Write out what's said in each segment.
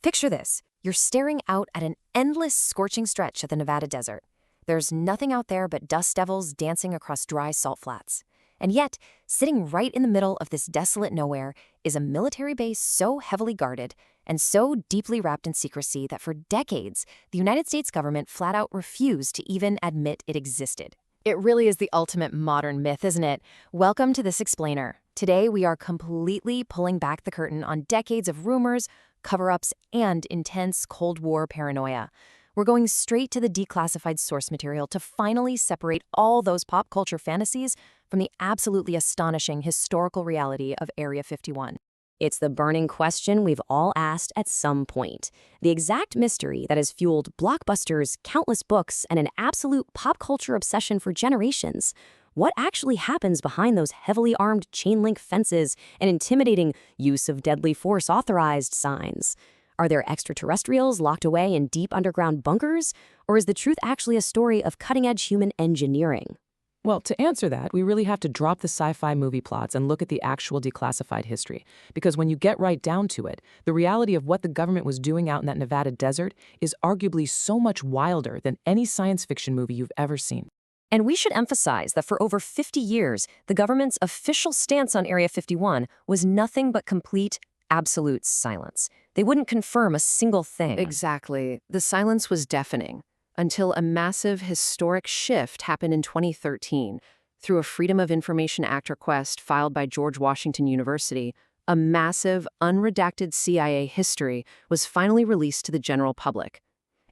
Picture this. You're staring out at an endless scorching stretch of the Nevada desert. There's nothing out there but dust devils dancing across dry salt flats. And yet, sitting right in the middle of this desolate nowhere is a military base so heavily guarded and so deeply wrapped in secrecy that for decades, the United States government flat out refused to even admit it existed. It really is the ultimate modern myth, isn't it? Welcome to This Explainer. Today, we are completely pulling back the curtain on decades of rumors, cover-ups, and intense Cold War paranoia. We're going straight to the declassified source material to finally separate all those pop culture fantasies from the absolutely astonishing historical reality of Area 51. It's the burning question we've all asked at some point. The exact mystery that has fueled blockbusters, countless books, and an absolute pop culture obsession for generations. What actually happens behind those heavily armed chain-link fences and intimidating use of deadly force authorized signs? Are there extraterrestrials locked away in deep underground bunkers? Or is the truth actually a story of cutting-edge human engineering? Well, to answer that, we really have to drop the sci-fi movie plots and look at the actual declassified history. Because when you get right down to it, the reality of what the government was doing out in that Nevada desert is arguably so much wilder than any science fiction movie you've ever seen. And we should emphasize that for over 50 years, the government's official stance on Area 51 was nothing but complete, absolute silence. They wouldn't confirm a single thing. Exactly. The silence was deafening until a massive historic shift happened in 2013. Through a Freedom of Information Act request filed by George Washington University, a massive, unredacted CIA history was finally released to the general public.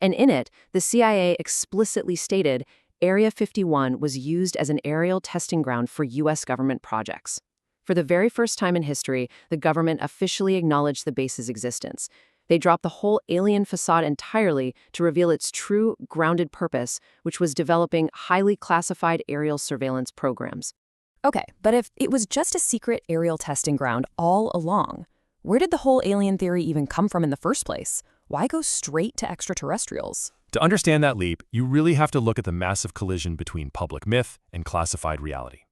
And in it, the CIA explicitly stated Area 51 was used as an aerial testing ground for U.S. government projects. For the very first time in history, the government officially acknowledged the base's existence. They dropped the whole alien facade entirely to reveal its true, grounded purpose, which was developing highly classified aerial surveillance programs. Okay, but if it was just a secret aerial testing ground all along, where did the whole alien theory even come from in the first place? Why go straight to extraterrestrials? To understand that leap, you really have to look at the massive collision between public myth and classified reality.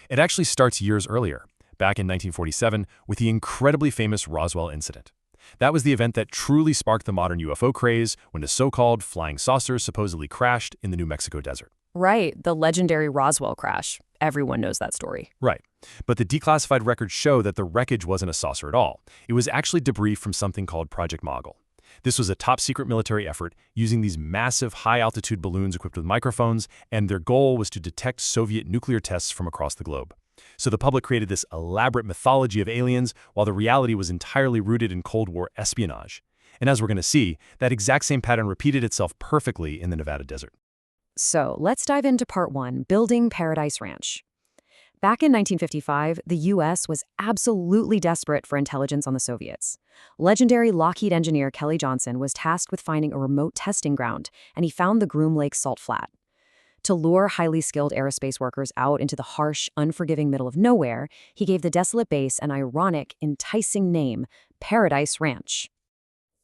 It actually starts years earlier, back in 1947, with the incredibly famous Roswell incident. That was the event that truly sparked the modern UFO craze when a so-called flying saucer supposedly crashed in the New Mexico desert. Right, the legendary Roswell crash. Everyone knows that story. Right. But the declassified records show that the wreckage wasn't a saucer at all. It was actually debris from something called Project Mogul. This was a top-secret military effort using these massive high-altitude balloons equipped with microphones, and their goal was to detect Soviet nuclear tests from across the globe. So the public created this elaborate mythology of aliens, while the reality was entirely rooted in Cold War espionage. And as we're going to see, that exact same pattern repeated itself perfectly in the Nevada desert. So let's dive into part one, building Paradise Ranch. Back in 1955, the U.S. was absolutely desperate for intelligence on the Soviets. Legendary Lockheed engineer Kelly Johnson was tasked with finding a remote testing ground, and he found the Groom Lake Salt Flat. To lure highly skilled aerospace workers out into the harsh, unforgiving middle of nowhere, he gave the desolate base an ironic, enticing name, Paradise Ranch.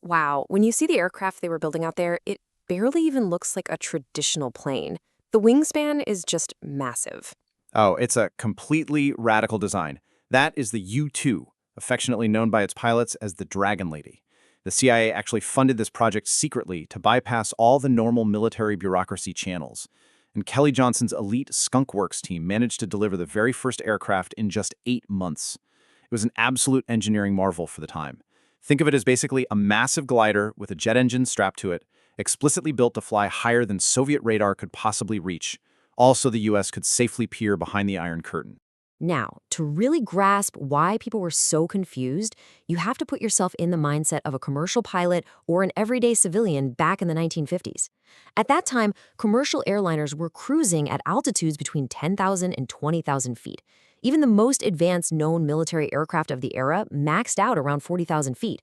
Wow, when you see the aircraft they were building out there, it barely even looks like a traditional plane. The wingspan is just massive. Oh, it's a completely radical design. That is the U-2, affectionately known by its pilots as the Dragon Lady. The CIA actually funded this project secretly to bypass all the normal military bureaucracy channels. And Kelly Johnson's elite Skunk Works team managed to deliver the very first aircraft in just 8 months. It was an absolute engineering marvel for the time. Think of it as basically a massive glider with a jet engine strapped to it, explicitly built to fly higher than Soviet radar could possibly reach. Also, the U.S. could safely peer behind the Iron Curtain. Now, to really grasp why people were so confused, you have to put yourself in the mindset of a commercial pilot or an everyday civilian back in the 1950s. At that time, commercial airliners were cruising at altitudes between 10,000 and 20,000 feet. Even the most advanced known military aircraft of the era maxed out around 40,000 feet.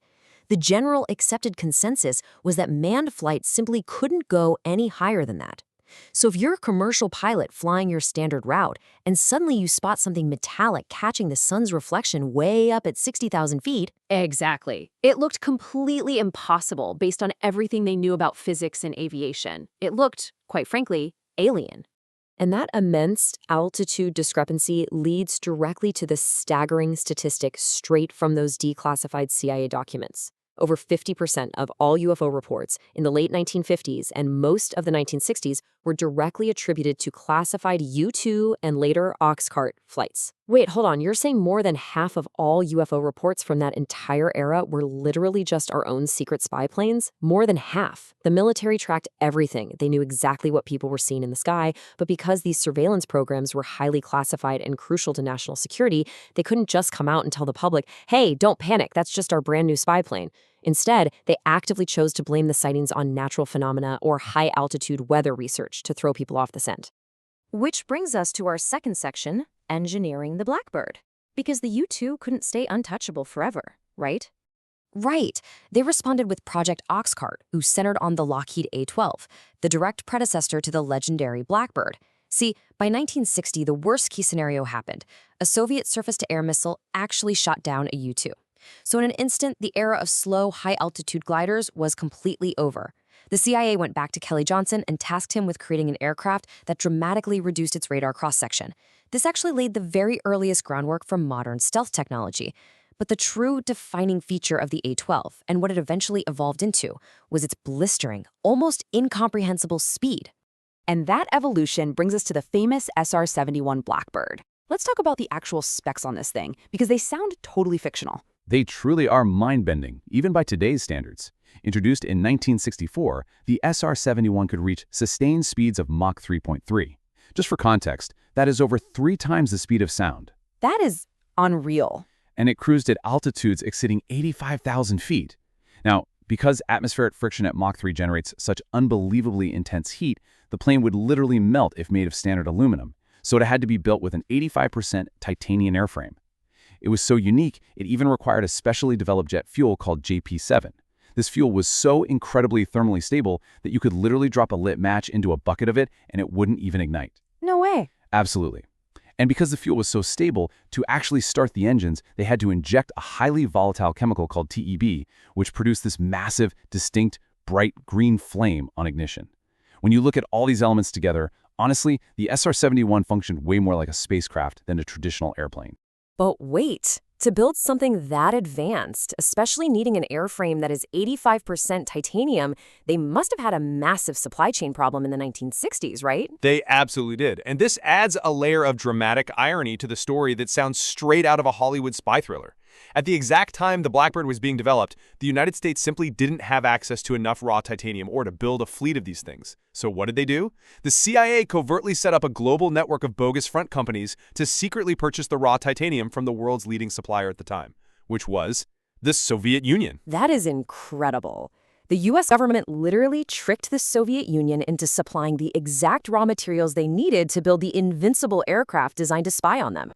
The general accepted consensus was that manned flight simply couldn't go any higher than that. So if you're a commercial pilot flying your standard route, and suddenly you spot something metallic catching the sun's reflection way up at 60,000 feet... Exactly. It looked completely impossible based on everything they knew about physics and aviation. It looked, quite frankly, alien. And that immense altitude discrepancy leads directly to the staggering statistic straight from those declassified CIA documents. Over 50% of all UFO reports in the late 1950s and most of the 1960s were directly attributed to classified U-2 and later Oxcart flights. Wait, hold on. You're saying more than half of all UFO reports from that entire era were literally just our own secret spy planes? More than half. The military tracked everything. They knew exactly what people were seeing in the sky, but because these surveillance programs were highly classified and crucial to national security, they couldn't just come out and tell the public, hey, don't panic, that's just our brand new spy plane. Instead, they actively chose to blame the sightings on natural phenomena or high-altitude weather research to throw people off the scent. Which brings us to our second section, engineering the Blackbird. Because the U-2 couldn't stay untouchable forever, right? Right. They responded with Project Oxcart, who centered on the Lockheed A-12, the direct predecessor to the legendary Blackbird. See, by 1960, the worst-case scenario happened. A Soviet surface-to-air missile actually shot down a U-2. So in an instant, the era of slow, high-altitude gliders was completely over. The CIA went back to Kelly Johnson and tasked him with creating an aircraft that dramatically reduced its radar cross-section. This actually laid the very earliest groundwork for modern stealth technology. But the true defining feature of the A-12, and what it eventually evolved into, was its blistering, almost incomprehensible speed. And that evolution brings us to the famous SR-71 Blackbird. Let's talk about the actual specs on this thing, because they sound totally fictional. They truly are mind-bending, even by today's standards. Introduced in 1964, the SR-71 could reach sustained speeds of Mach 3.3. Just for context, that is over 3 times the speed of sound. That is unreal. And it cruised at altitudes exceeding 85,000 feet. Now, because atmospheric friction at Mach 3 generates such unbelievably intense heat, the plane would literally melt if made of standard aluminum, so it had to be built with an 85% titanium airframe. It was so unique, it even required a specially developed jet fuel called JP7. This fuel was so incredibly thermally stable that you could literally drop a lit match into a bucket of it and it wouldn't even ignite. No way. Absolutely. And because the fuel was so stable, to actually start the engines, they had to inject a highly volatile chemical called TEB, which produced this massive, distinct, bright green flame on ignition. When you look at all these elements together, honestly, the SR-71 functioned way more like a spacecraft than a traditional airplane. But wait, to build something that advanced, especially needing an airframe that is 85% titanium, they must have had a massive supply chain problem in the 1960s, right? They absolutely did. And this adds a layer of dramatic irony to the story that sounds straight out of a Hollywood spy thriller. At the exact time the Blackbird was being developed, the United States simply didn't have access to enough raw titanium or to build a fleet of these things. So what did they do? The CIA covertly set up a global network of bogus front companies to secretly purchase the raw titanium from the world's leading supplier at the time, which was the Soviet Union. That is incredible. The U.S. government literally tricked the Soviet Union into supplying the exact raw materials they needed to build the invincible aircraft designed to spy on them.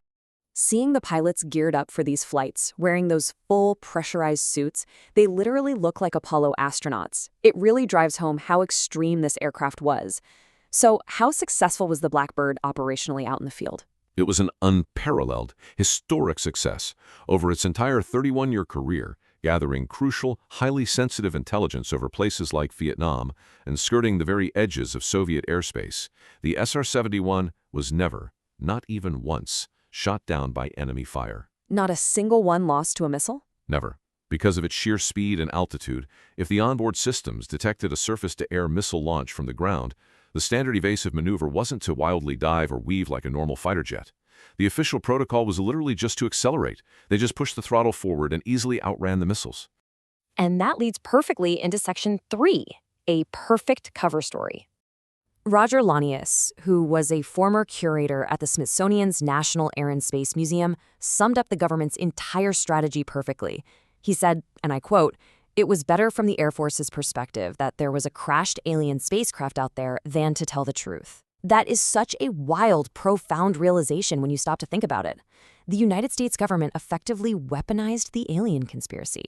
Seeing the pilots geared up for these flights, wearing those full pressurized suits, they literally look like Apollo astronauts. It really drives home how extreme this aircraft was. So, how successful was the Blackbird operationally out in the field? It was an unparalleled, historic success over its entire 31-year career, gathering crucial, highly sensitive intelligence over places like Vietnam and skirting the very edges of Soviet airspace. The SR-71 was never, not even once, shot down by enemy fire. Not a single one lost to a missile? Never. Because of its sheer speed and altitude, if the onboard systems detected a surface-to-air missile launch from the ground, the standard evasive maneuver wasn't to wildly dive or weave like a normal fighter jet. The official protocol was literally just to accelerate. They just pushed the throttle forward and easily outran the missiles. And that leads perfectly into Section 3, a perfect cover story. Roger Lanius, who was a former curator at the Smithsonian's National Air and Space Museum, summed up the government's entire strategy perfectly. He said, and I quote, "It was better from the Air Force's perspective that there was a crashed alien spacecraft out there than to tell the truth." That is such a wild, profound realization when you stop to think about it. The United States government effectively weaponized the alien conspiracy.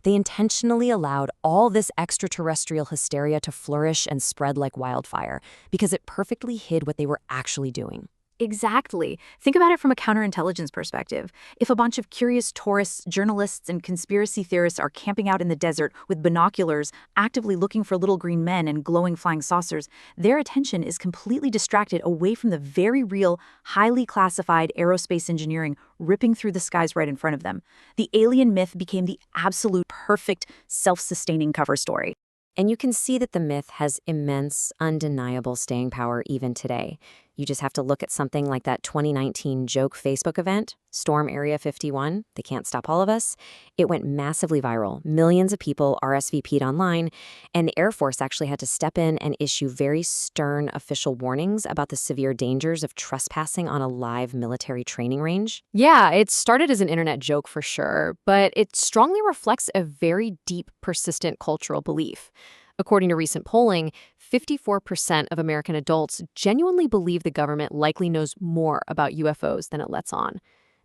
They intentionally allowed all this extraterrestrial hysteria to flourish and spread like wildfire because it perfectly hid what they were actually doing. Exactly. Think about it from a counterintelligence perspective. If a bunch of curious tourists, journalists, and conspiracy theorists are camping out in the desert with binoculars, actively looking for little green men and glowing flying saucers, their attention is completely distracted away from the very real, highly classified aerospace engineering ripping through the skies right in front of them. The alien myth became the absolute perfect, self-sustaining cover story. And you can see that the myth has immense, undeniable staying power even today. You just have to look at something like that 2019 joke Facebook event, Storm Area 51, They Can't Stop All of Us. It went massively viral. Millions of people RSVP'd online, and the Air Force actually had to step in and issue very stern official warnings about the severe dangers of trespassing on a live military training range. Yeah, it started as an internet joke for sure, but it strongly reflects a very deep, persistent cultural belief. According to recent polling, 54% of American adults genuinely believe the government likely knows more about UFOs than it lets on.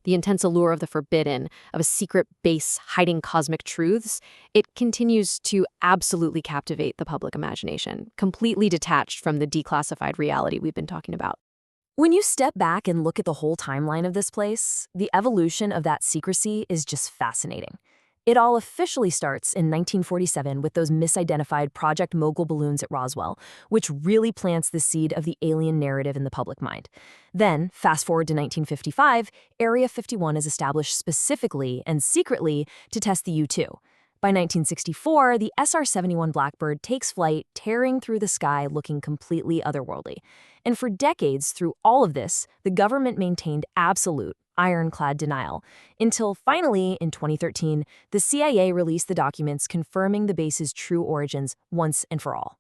The intense allure of the forbidden, of a secret base hiding cosmic truths, it continues to absolutely captivate the public imagination, completely detached from the declassified reality we've been talking about. When you step back and look at the whole timeline of this place, the evolution of that secrecy is just fascinating. It all officially starts in 1947 with those misidentified Project Mogul balloons at Roswell, which really plants the seed of the alien narrative in the public mind. Then, fast forward to 1955, Area 51 is established specifically and secretly to test the U-2. By 1964, the SR-71 Blackbird takes flight, tearing through the sky looking completely otherworldly. And for decades through all of this, the government maintained absolute, ironclad denial, until finally, in 2013, the CIA released the documents confirming the base's true origins once and for all.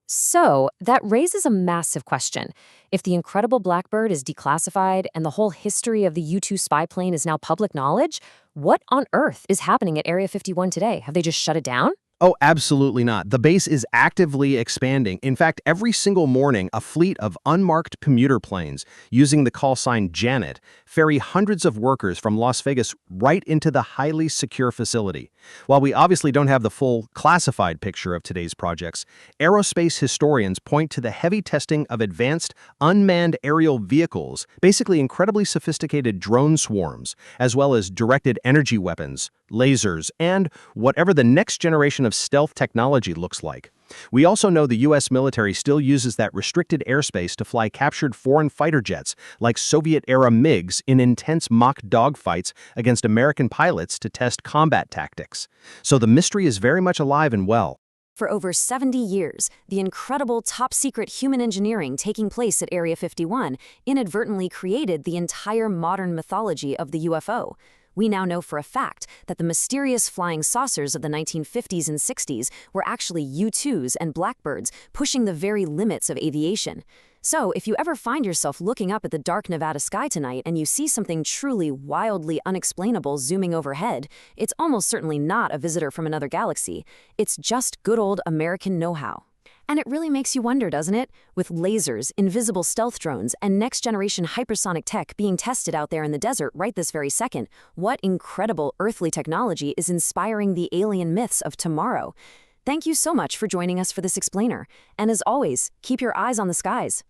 So, that raises a massive question. If the incredible Blackbird is declassified and the whole history of the U-2 spy plane is now public knowledge, what on earth is happening at Area 51 today? Have they just shut it down? Oh, absolutely not. The base is actively expanding. In fact, every single morning, a fleet of unmarked commuter planes using the call sign Janet ferry hundreds of workers from Las Vegas right into the highly secure facility. While we obviously don't have the full classified picture of today's projects, aerospace historians point to the heavy testing of advanced unmanned aerial vehicles, basically incredibly sophisticated drone swarms, as well as directed energy weapons, lasers, and whatever the next generation of stealth technology looks like. We also know the U.S. military still uses that restricted airspace to fly captured foreign fighter jets like Soviet-era MiGs in intense mock dogfights against American pilots to test combat tactics. So the mystery is very much alive and well. For over 70 years, the incredible top-secret human engineering taking place at Area 51 inadvertently created the entire modern mythology of the UFO. We now know for a fact that the mysterious flying saucers of the 1950s and 60s were actually U-2s and Blackbirds, pushing the very limits of aviation. So, if you ever find yourself looking up at the dark Nevada sky tonight and you see something truly wildly unexplainable zooming overhead, it's almost certainly not a visitor from another galaxy. It's just good old American know-how. And it really makes you wonder, doesn't it? With lasers, invisible stealth drones, and next-generation hypersonic tech being tested out there in the desert right this very second, what incredible earthly technology is inspiring the alien myths of tomorrow? Thank you so much for joining us for this explainer. And as always, keep your eyes on the skies.